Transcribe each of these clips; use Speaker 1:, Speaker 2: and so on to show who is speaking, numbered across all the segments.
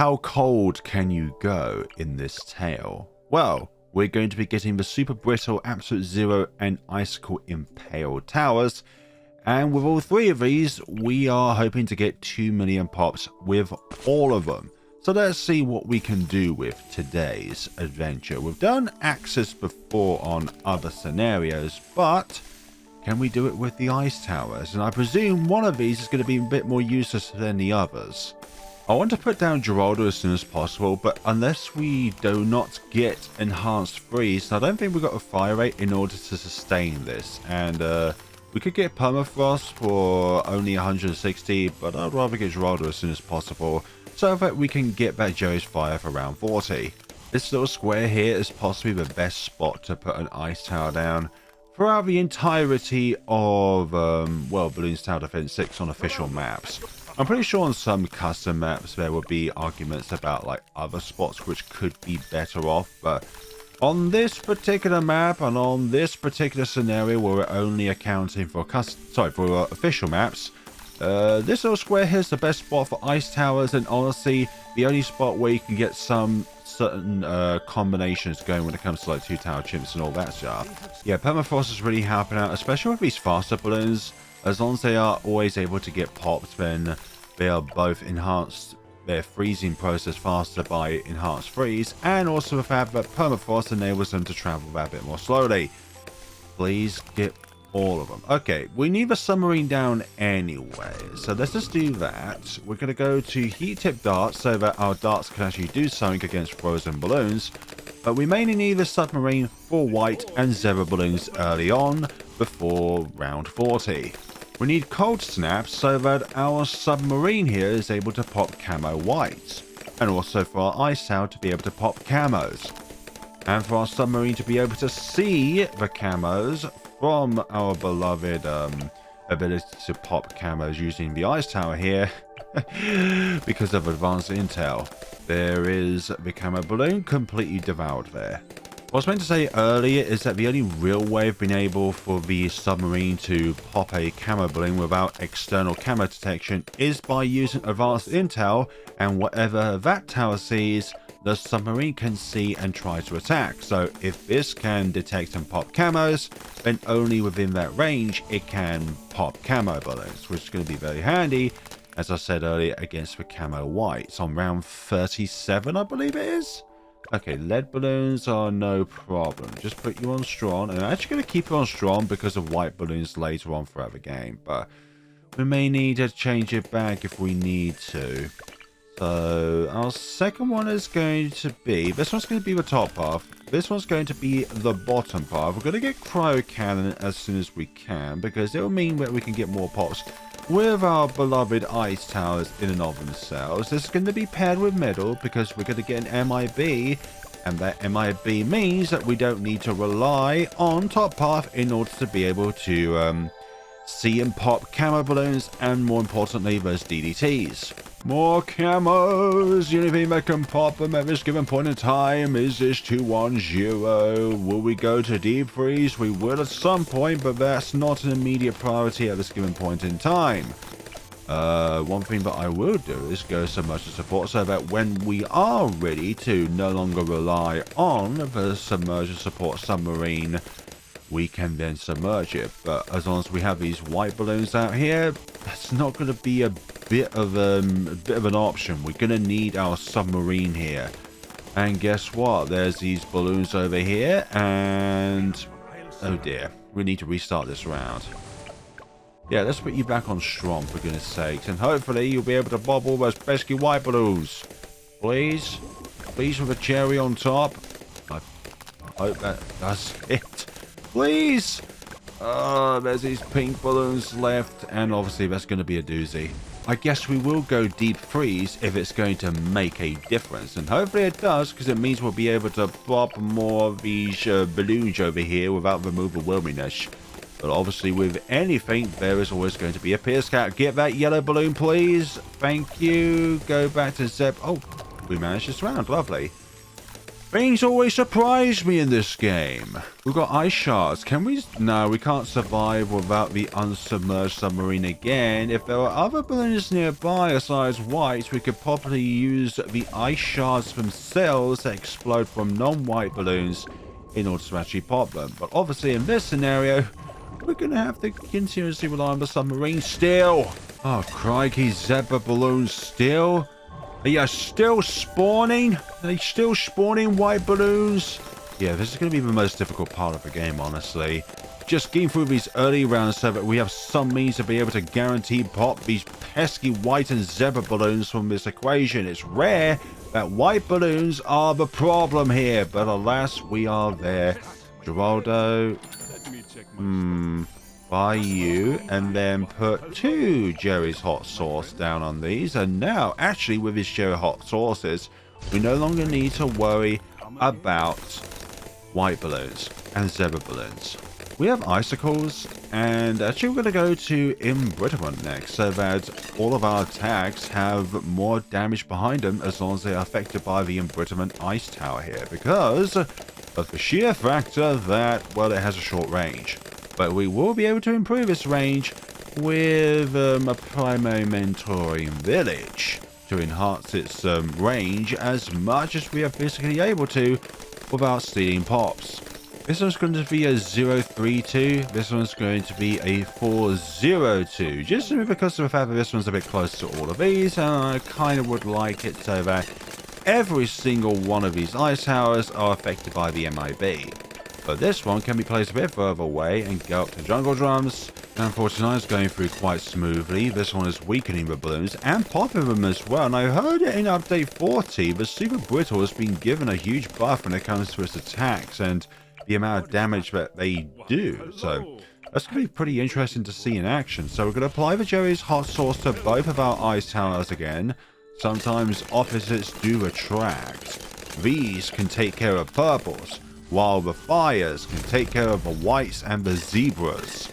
Speaker 1: how cold can you go in this tale? Well, we're going to be getting the Super Brittle, Absolute Zero and Icicle Impale towers. And with all three of these, we are hoping to get 2 million pops with all of them. So let's see what we can do with today's adventure. We've done Axis before on other scenarios, but can we do it with the ice towers? And I presume one of these is going to be a bit more useless than the others. I want to put down Geraldo as soon as possible, but unless we do not get enhanced freeze, I don't think we've got a fire rate in order to sustain this. And we could get permafrost for only 160, but I'd rather get Geraldo as soon as possible, so that we can get back Joe's fire for round 40. This little square here is possibly the best spot to put an ice tower down throughout the entirety of, well, Bloons Tower Defense 6 on official maps. I'm pretty sure on some custom maps there would be arguments about like other spots which could be better off, but on this particular map and on this particular scenario where we're only accounting for official maps, this little square here is the best spot for ice towers, and honestly the only spot where you can get some certain combinations going when it comes to like 2-tower chimps and all that stuff. Yeah, permafrost is really helping out, especially with these faster balloons. As long as they are always able to get popped, then they are both enhanced their freezing process faster by enhanced freeze, and also the fact that permafrost enables them to travel that bit more slowly. Please get all of them. Okay, we need the submarine down anyway, so let's just do that. We're going to go to heat tip darts so that our darts can actually do something against frozen balloons, but we mainly need the submarine for white and zebra balloons early on before round 40. We need cold snaps so that our submarine here is able to pop camo whites, and also for our ice tower to be able to pop camos, and for our submarine to be able to see the camos from our beloved ability to pop camos using the ice tower here because of advanced intel. There is the camo balloon completely devoured there. What I was meant to say earlier is that the only real way of being able for the submarine to pop a camo balloon without external camo detection is by using advanced intel, and whatever that tower sees, the submarine can see and try to attack. So if this can detect and pop camos, then only within that range it can pop camo balloons, which is going to be very handy, as I said earlier, against the camo whites on round 37, I believe it is. Okay, lead balloons are no problem. Just put you on strong, and I'm actually going to keep you on strong because of white balloons later on throughout the game, but we may need to change it back if we need to. So our second one is going to be, this one's going to be the top half, this one's going to be the bottom part. We're going to get cryo cannon as soon as we can, because it will mean that we can get more pops with our beloved ice towers in and of themselves. This is going to be paired with metal because we're going to get an MIB, and that MIB means that we don't need to rely on top path in order to be able to see and pop camo balloons, and more importantly those DDTs. More camos. The only thing that can pop them at this given point in time is this 210. Will we go to deep freeze? We will at some point, but that's not an immediate priority at this given point in time. One thing that I will do is go submerge support so that when we are ready to no longer rely on the submerged support submarine, we can then submerge it. But as long as we have these white balloons out here, that's not going to be a bit of an option. We're going to need our submarine here, and guess what? There's these balloons over here, and oh dear, we need to restart this round. Yeah, let's put you back on strong for goodness sakes, and hopefully you'll be able to bob all those pesky white balloons. Please, please, with a cherry on top. I hope that does it. Please! There's these pink balloons left, and obviously that's going to be a doozy. I guess we will go deep freeze if it's going to make a difference, and hopefully it does, because it means we'll be able to pop more of these balloons over here without removal wilderness. But obviously with anything, there is always going to be a Pierce Cat. Get that yellow balloon, please. Thank you. Go back to Zeb. Oh, we managed this round. Lovely. Things always surprise me in this game. We've got ice shards. Can we? No, we can't survive without the unsubmerged submarine again. If there are other balloons nearby besides white, we could probably use the ice shards themselves that explode from non-white balloons in order to actually pop them. But obviously in this scenario, we're going to have to continuously rely on the submarine still. Oh, crikey, zebra balloons still? Are you still spawning? Are they still spawning white balloons? Yeah, this is going to be the most difficult part of the game, honestly. Just getting through these early rounds so that we have some means to be able to guarantee pop these pesky white and zebra balloons from this equation. It's rare that white balloons are the problem here, but alas, we are there. Geraldo, buy you, and then put 2 Jerry's hot sauce down on these. And now, actually, with his Jerry hot sauces, we no longer need to worry about white balloons and zebra balloons. We have icicles, and actually we're going to go to embrittlement next, so that all of our attacks have more damage behind them as long as they are affected by the embrittlement ice tower here, because of the sheer factor that, well, it has a short range. But we will be able to improve its range with a primary mentoring village to enhance its range as much as we are physically able to without stealing pops. This one's going to be a 032. This one's going to be a 402. Just because of the fact that this one's a bit close to all of these, and I kind of would like it so that every single one of these ice towers are affected by the MIB. But this one can be placed a bit further away and go up to jungle drums. And 49 is going through quite smoothly. This one is weakening the balloons and popping them as well. And I heard it in update 40, the Super Brittle has been given a huge buff when it comes to its attacks and the amount of damage that they do. So that's going to be pretty interesting to see in action. So we're going to apply the Jerry's hot sauce to both of our ice towers again. Sometimes opposites do attract. These can take care of purples, while the fires can take care of the whites and the zebras.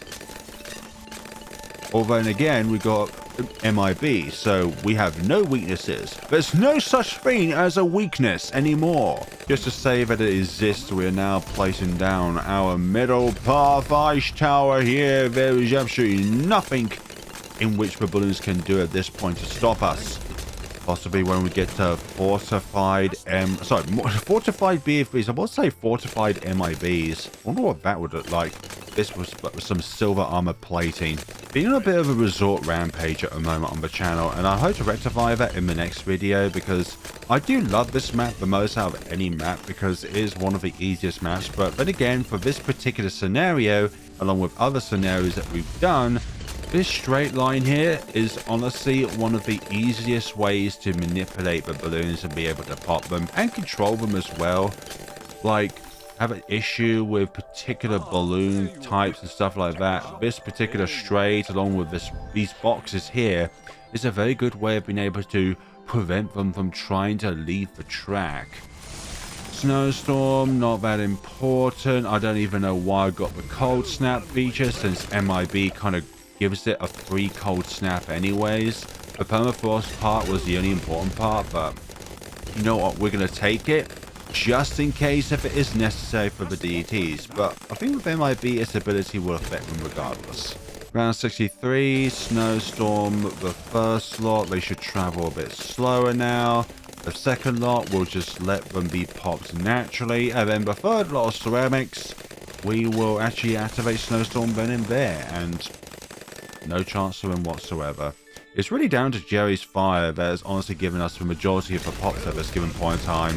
Speaker 1: Although, and again, we got MIB, so we have no weaknesses. There's no such thing as a weakness anymore. Just to say that it exists, we are now placing down our middle path ice tower here. There is absolutely nothing in which the balloons can do at this point to stop us. Possibly when we get to fortified fortified BFBs. I would say fortified MIBs. I wonder what that would look like. This was with some silver armor plating. Being on a bit of a resort rampage at the moment on the channel, and I hope to rectify that in the next video, because I do love this map the most out of any map because it is one of the easiest maps. But then again, for this particular scenario, along with other scenarios that we've done, this straight line here is honestly one of the easiest ways to manipulate the balloons and be able to pop them and control them as well. Like, have an issue with particular balloon types and stuff like that. This particular straight, along with these boxes here, is a very good way of being able to prevent them from trying to leave the track. Snowstorm, not that important. I don't even know why I got the cold snap feature, since MIB kind of gives it a free cold snap anyways. The permafrost part was the only important part, but you know what, we're going to take it just in case if it is necessary for the DETs. But I think with MIB, its ability will affect them regardless. Round 63, Snowstorm, the first slot, they should travel a bit slower now. The second lot, we'll just let them be popped naturally. And then the third lot of ceramics, we will actually activate Snowstorm then and there, and no chance to win whatsoever. It's really down to Jerry's fire that has honestly given us the majority of the pops at this given point in time.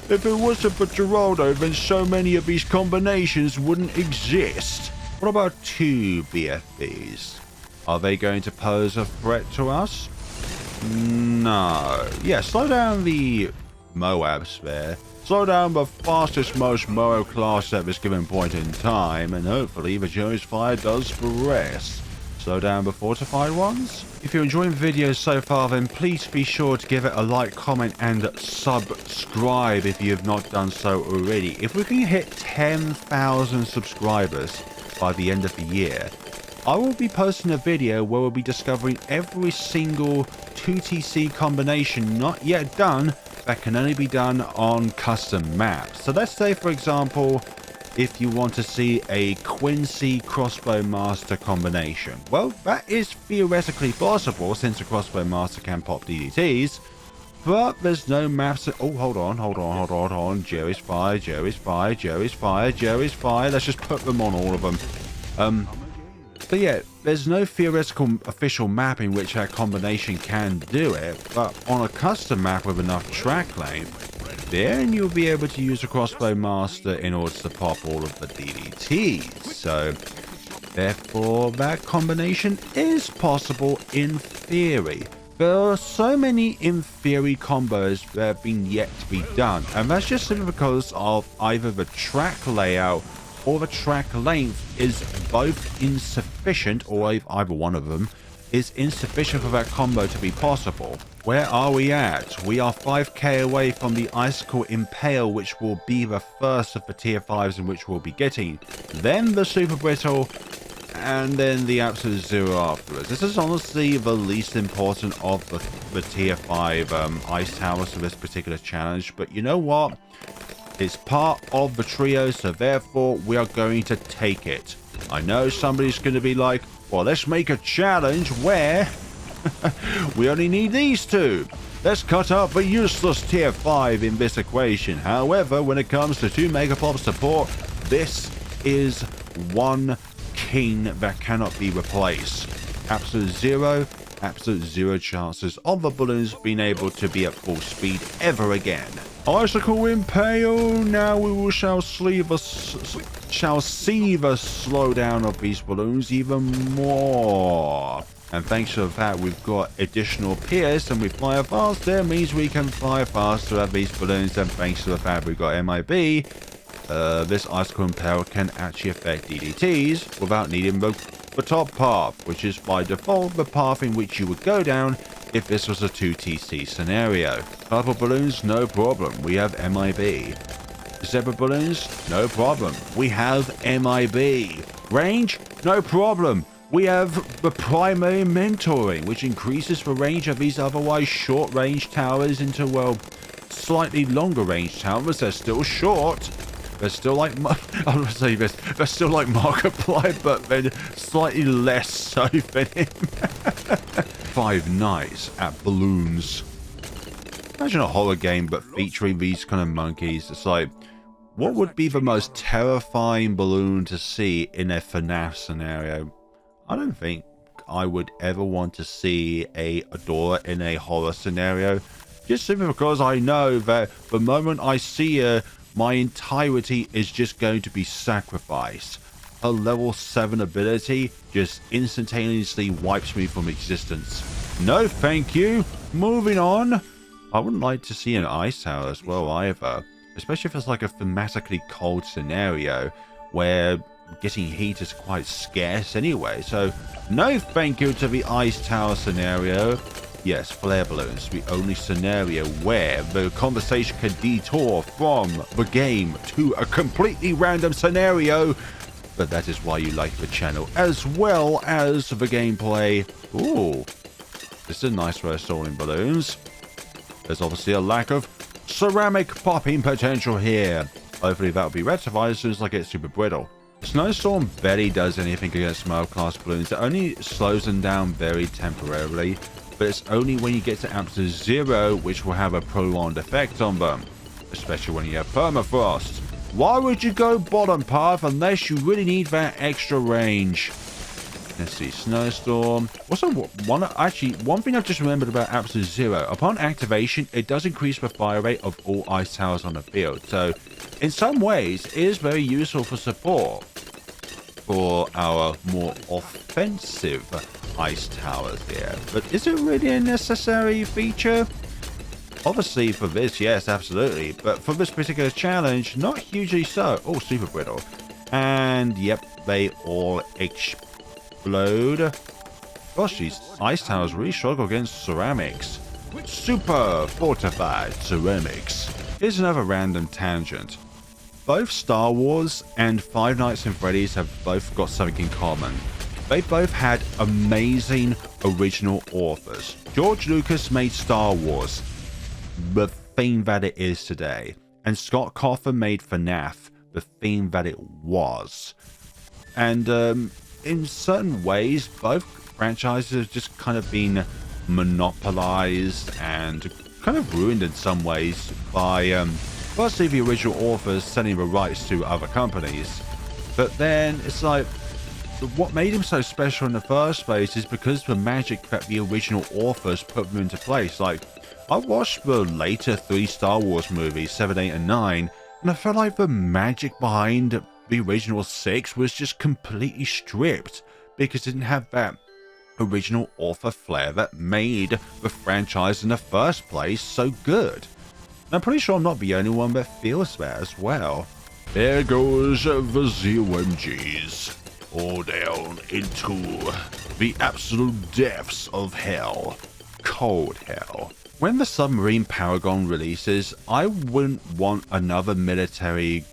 Speaker 1: If it wasn't for Geraldo, then so many of these combinations wouldn't exist. What about 2 BFBs? Are they going to pose a threat to us? No. Yeah, slow down the Moab sphere. Slow down the fastest, most Moab class at this given point in time, and hopefully the Jerry's fire does the rest. Slow down the fortified ones. If you're enjoying the videos so far, then please be sure to give it a like, comment, and subscribe if you have not done so already. If we can hit 10,000 subscribers by the end of the year, I will be posting a video where we'll be discovering every single 2TC combination not yet done that can only be done on custom maps. So let's say, for example, if you want to see a Quincy crossbow master combination. Well, that is theoretically possible since a crossbow master can pop DDTs, but there's no maps. Oh, hold on. Jerry's fire. Let's just put them on all of them. But yeah, there's no theoretical official map in which that combination can do it, but on a custom map with enough track length, then you'll be able to use a crossbow master in order to pop all of the DDTs. So therefore that combination is possible in theory. There are so many in theory combos that have been yet to be done, and that's just simply because of either the track layout or the track length is both insufficient, or either one of them is insufficient for that combo to be possible. Where are we at? We are 5k away from the Icicle Impale, which will be the first of the tier 5s in which we'll be getting. Then the Super Brittle, and then the Absolute Zero afterwards. This is honestly the least important of the tier 5 ice towers for this particular challenge, but you know what? It's part of the trio, so therefore we are going to take it. I know somebody's going to be like, well, let's make a challenge where we only need these two. Let's cut out the useless tier 5 in this equation. However, when it comes to 2 Megapops support, this is one king that cannot be replaced. Absolute zero chances of the balloons being able to be at full speed ever again. Icicle Impale, now we shall see the slowdown of these balloons even more. And thanks to that, we've got additional Pierce, and we fly faster. Means we can fly faster at these balloons, and thanks to the fact we've got MIB, this Icicle Impale can actually affect DDTs without needing the top path, which is by default the path in which you would go down if this was a 2TC scenario. Purple balloons, no problem, we have MIB. Zebra balloons, no problem, we have MIB. Range, no problem, we have the primary mentoring, which increases the range of these otherwise short range towers into, well, slightly longer range towers. They're still short. They're still like, I'm going to say this, they're still like Markiplier, but they're slightly less so than him. 5 nights at Bloons. Imagine a horror game, but featuring these kind of monkeys. It's like, what would be the most terrifying balloon to see in a FNAF scenario? I don't think I would ever want to see a Adora in a horror scenario. Just simply because I know that the moment I see her, my entirety is just going to be sacrificed. Her level 7 ability just instantaneously wipes me from existence. No thank you. Moving on. I wouldn't like to see an ice tower as well either. Especially if it's like a thematically cold scenario where getting heat is quite scarce anyway. So no thank you to the ice tower scenario. Yes, flare balloons, the only scenario where the conversation can detour from the game to a completely random scenario. But that is why you like the channel, as well as the gameplay. Ooh, this is a nice way of storing balloons. There's obviously a lack of ceramic popping potential here. Hopefully that will be rectified as soon as I get Super Brittle. Snowstorm barely does anything against mild class balloons. It only slows them down very temporarily, but it's only when you get to Absolute Zero which will have a prolonged effect on them, especially when you have permafrost. Why would you go bottom path unless you really need that extra range? Let's see, Snowstorm. Also, one thing I've just remembered about Absolute Zero. Upon activation, it does increase the fire rate of all ice towers on the field. So, in some ways, it is very useful for support for our more offensive ice towers here. But is it really a necessary feature? Obviously for this, yes, absolutely. But for this particular challenge, not hugely so. Oh, Super Brittle. And yep, they all explode. Gosh, these ice towers really struggle against ceramics. Super fortified ceramics. Here's another random tangent. Both Star Wars and Five Nights at Freddy's have both got something in common. They both had amazing original authors. George Lucas made Star Wars. The theme that it is today. And Scott Cawthon made FNAF the theme that it was. And in certain ways, both franchises have just kind of been monopolized and kind of ruined in some ways by firstly the original authors selling the rights to other companies. But then it's like, what made him so special in the first place is because the magic that the original authors put them into place. Like, I watched the later 3 Star Wars movies, 7, 8, and 9, and I felt like the magic behind the original 6 was just completely stripped because it didn't have that original author flair that made the franchise in the first place so good. And I'm pretty sure I'm not the only one that feels that as well. There goes the Zero MGs. All down into the absolute depths of hell. Cold hell. When the Submarine Paragon releases, I wouldn't want another military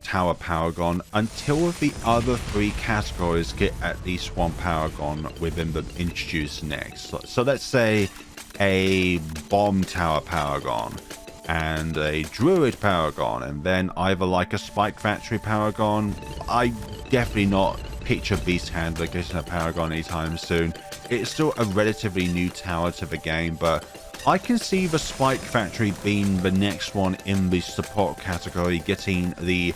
Speaker 1: tower Paragon until the other 3 categories get at least 1 Paragon within the introduced next. So let's say a bomb tower Paragon and a druid Paragon, and then either like a spike factory Paragon. I definitely not picture Beast Handler getting a Paragon anytime soon. It's still a relatively new tower to the game, but I can see the Spike Factory being the next one in the support category getting the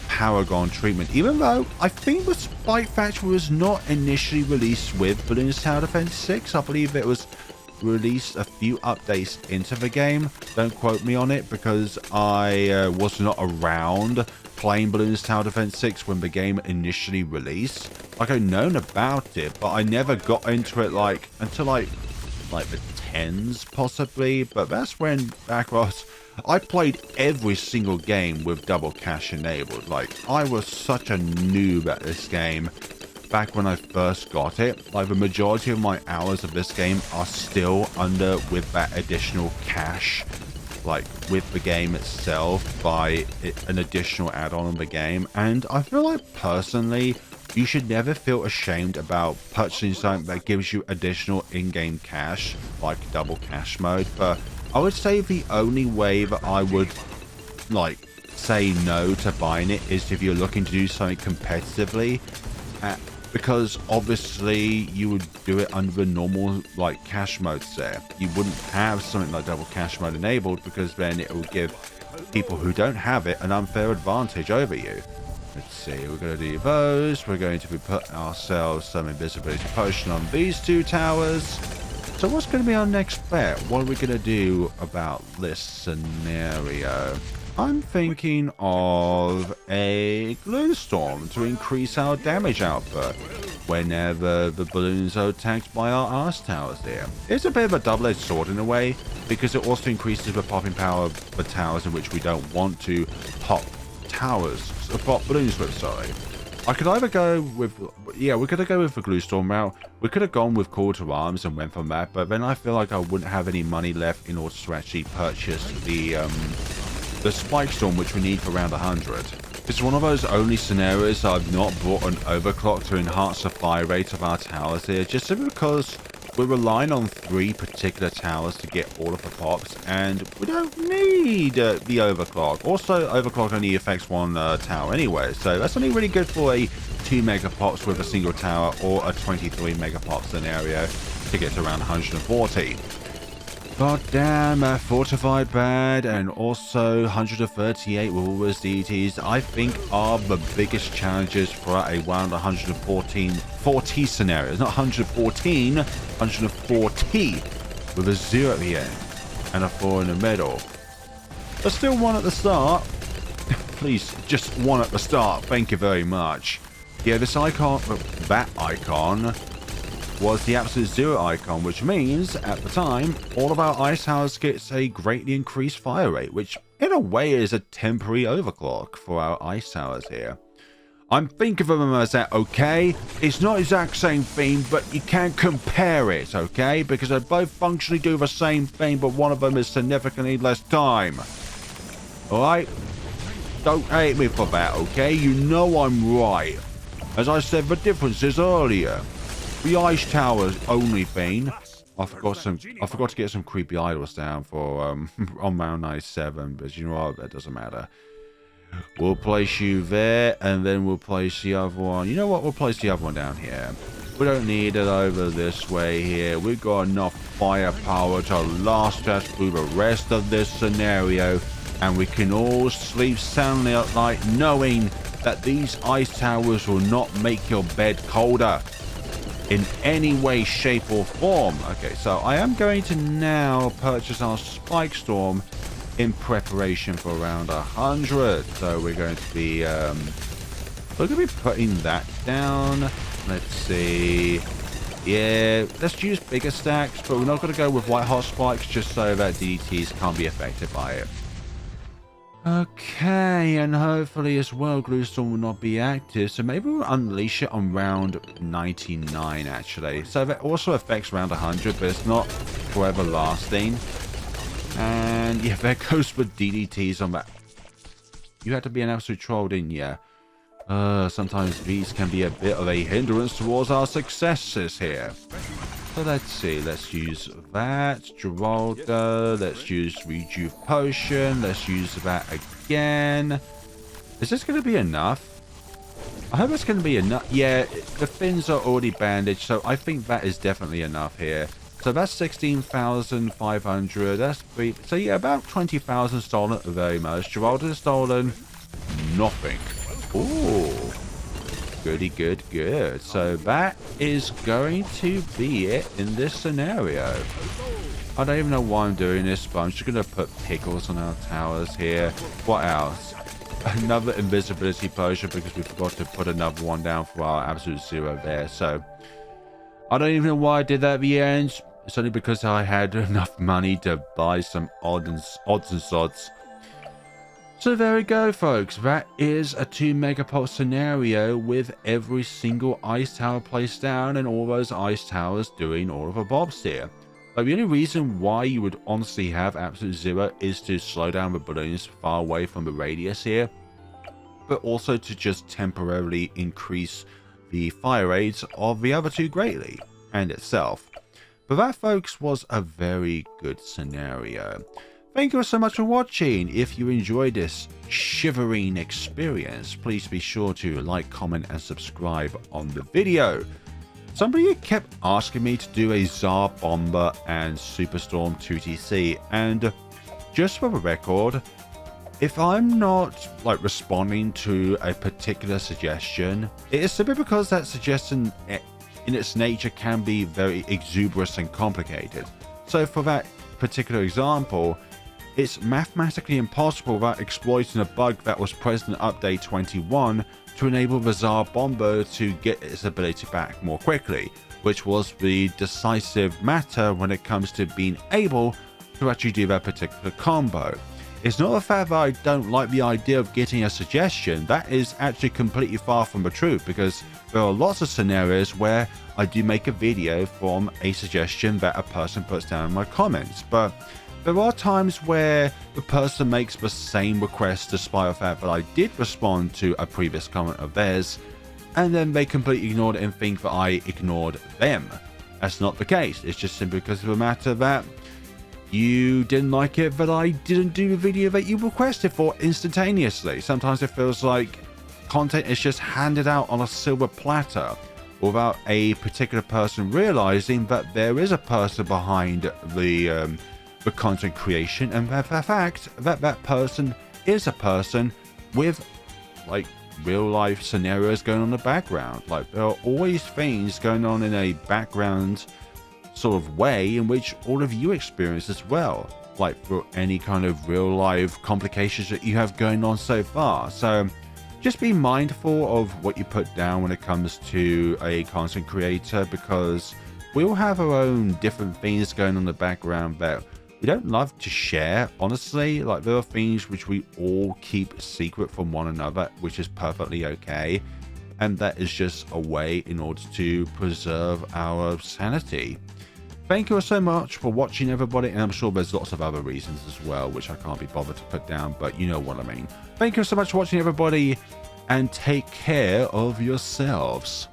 Speaker 1: Paragon treatment, even though I think the Spike Factory was not initially released with Bloons Tower Defense 6. I believe it was released a few updates into the game. Don't quote me on it because I was not around playing Bloons Tower Defense 6 when the game initially released. Like, I've known about it, but I never got into it until like the 10s possibly. But that's when I played every single game with double cache enabled. Like, I was such a noob at this game back when I first got it. Like, the majority of my hours of this game are still under with that additional cache, like with the game itself, by an additional add-on in the game. And I feel like personally, you should never feel ashamed about purchasing something that gives you additional in-game cache, like double cache mode. But I would say the only way that I would say no to buying it is if you're looking to do something competitively, because obviously you would do it under the normal cache modes there. You wouldn't have something like double cache mode enabled, because then it will give people who don't have it an unfair advantage over you. Let's see, we're going to do those. We're going to be putting ourselves some invisibility potion on these 2 towers. So what's going to be our next bet? What are we going to do about this scenario? I'm thinking of a glue storm to increase our damage output whenever the balloons are attacked by our arse towers here. It's a bit of a double-edged sword in a way, because it also increases the popping power of the towers in which we don't want to pop balloons with, sorry. I could either go with, we could go with the glue storm route. We could have gone with call to arms and went from that, but then I feel like I wouldn't have any money left in order to actually purchase the spike storm, which we need for round 100. It's one of those only scenarios I've not brought an overclock to enhance the fire rate of our towers here, just simply because we're relying on 3 particular towers to get all of the pops, and we don't need the overclock. Also, overclock only affects 1 tower anyway, so that's only really good for a 2 megapops with a single tower, or a 23 megapop scenario to get to around 140. God damn, fortified bad, and also 138 with all those deities, I think are the biggest challenges for a round 140 scenarios. Not 114, 140 with a 0 at the end and a 4 in the middle. But still 1 at the start. Please, just 1 at the start. Thank you very much. Yeah, this icon, that icon, was the absolute 0 icon, which means at the time all of our ice towers gets a greatly increased fire rate, which in a way is a temporary overclock for our ice towers here. I'm thinking of them as that, okay? It's not exact same thing, but you can compare it, okay? Because they both functionally do the same thing, but one of them is significantly less time. Alright? Don't hate me for that, okay? You know I'm right. As I said the differences earlier. The ice tower's only thing I forgot to get some creepy idols down for on round 97, but you know what? That doesn't matter. We'll place you there, and then we'll place the other one. You know what? We'll place the other one down here. We don't need it over this way here. We've got enough firepower to last us through the rest of this scenario, and we can all sleep soundly at night knowing that these ice towers will not make your bed colder in any way, shape, or form. Okay, so I am going to now purchase our Spike Storm in preparation for around 100. So we're going to be putting that down. Let's see. Yeah, let's use bigger stacks, but we're not going to go with white hot spikes just so that DDTs can't be affected by it. Okay, and hopefully as well, Gluestorm will not be active, so maybe we'll unleash it on round 99 actually. So that also affects round 100, but it's not forever lasting. And yeah, there goes with DDTs on that. You had to be an absolute troll, didn't you? Sometimes these can be a bit of a hindrance towards our successes here. So let's see, let's use that, Geraldo, let's use Rejuve Potion, let's use that again. Is this going to be enough? I hope it's going to be enough. Yeah, the fins are already bandaged, so I think that is definitely enough here. So that's 16,500, that's 3, so yeah, about 20,000 stolen at the very most. Geraldo has stolen nothing. Ooh. Goody good. So that is going to be it in this scenario. I don't even know why I'm doing this, but I'm just going to put pickles on our towers here. What else? Another invisibility potion because we forgot to put another one down for our absolute zero there. So I don't even know why I did that at the end. It's only because I had enough money to buy some odds and sods. So there we go, folks. That is a 2 Megapops scenario with every single ice tower placed down and all those ice towers doing all of the bobs here. Like, the only reason why you would honestly have absolute zero is to slow down the balloons far away from the radius here, but also to just temporarily increase the fire rates of the other two greatly and itself. But that, folks, was a very good scenario. Thank you so much for watching. If you enjoyed this shivering experience, please be sure to like, comment, and subscribe on the video. Somebody kept asking me to do a Tsar Bomber and Superstorm 2TC, and just for the record, if I'm not responding to a particular suggestion, it is simply because that suggestion in its nature can be very exuberant and complicated. So for that particular example, it's mathematically impossible without exploiting a bug that was present in update 21 to enable the Tsar Bomber to get its ability back more quickly, which was the decisive matter when it comes to being able to actually do that particular combo. It's not the fact that I don't like the idea of getting a suggestion. That is actually completely far from the truth, because there are lots of scenarios where I do make a video from a suggestion that a person puts down in my comments, but there are times where the person makes the same request despite the fact that I did respond to a previous comment of theirs, and then they completely ignored it and think that I ignored them. That's not the case. It's just simply because of the matter that you didn't like it that I didn't do the video that you requested for instantaneously. Sometimes it feels like content is just handed out on a silver platter without a particular person realizing that there is a person behind the content creation, and the fact that that person is a person with real life scenarios going on in the background. There are always things going on in a background sort of way in which all of you experience as well, for any kind of real life complications that you have going on so far. So just be mindful of what you put down when it comes to a content creator, because we all have our own different things going on in the background that we don't love to share, honestly. There are things which we all keep secret from one another, which is perfectly okay, and that is just a way in order to preserve our sanity. Thank you so much for watching, everybody, and I'm sure there's lots of other reasons as well which I can't be bothered to put down, but you know what I mean. Thank you so much for watching, everybody, and take care of yourselves.